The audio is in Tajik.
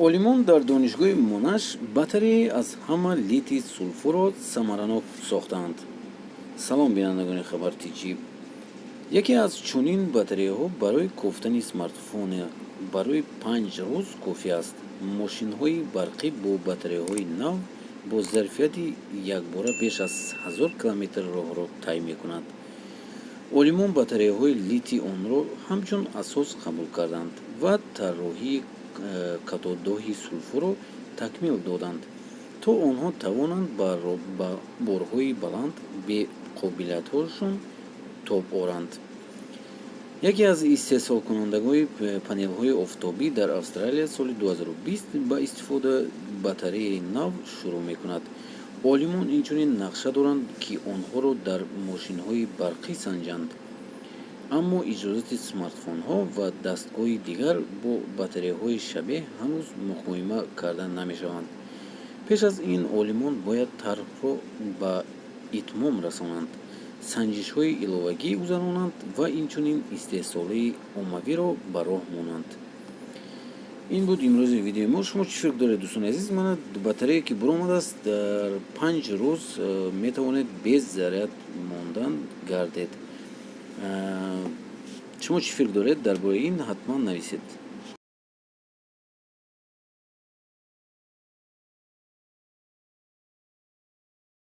олимон дар донишгоҳи монаш батареяи аз ҳама литий сулфурро самаранок сохтаанд. салом бинандагони хабар тиҷиб. яке аз чунин батареяҳо барои кофтани смартфон барои 5 рӯз кофӣ аст. мошинҳои барқӣ бо батареяҳои нав бо зарфияти якбора беш аз 1000 километр роҳро тай мекунад. олимон батареяҳои литий онро ҳамчун асос қабул карданд ва тарроҳии катодоҳи сулфурро такмил доданд, то онҳо тавонанд ба борҳои баланд бе қобилиятҳошон тоб оранд. яке аз истеҳсолкунандагони панелҳои офтобӣ дар Австралия соли 2020 ба истифодаи батареяи нав шурӯъ мекунад. олимон инчунин нақша доранд, ки онҳоро дар мошинҳои барқӣ санҷанд, аммо иҷозати смартфонҳо ва дастгоҳи дигар бо батареяҳои шабеҳ ҳанӯз муқоима карда намешаванд. пеш аз ин олимон бояд тарҳро ба итмом расонанд, санҷишҳои иловагӣ гузаронанд ва инчунин истеҳсолии оммавиро ба роҳ монанд. ин буд имрӯзи видеои мо. шумо чӣ фикр доред, дӯстони азиз? мана батарея ки буромадааст, дар 5 рӯз метавонед без заряд мондан гардед. шумо чӣ фикр доред дар бораи ин? ҳатман нависед.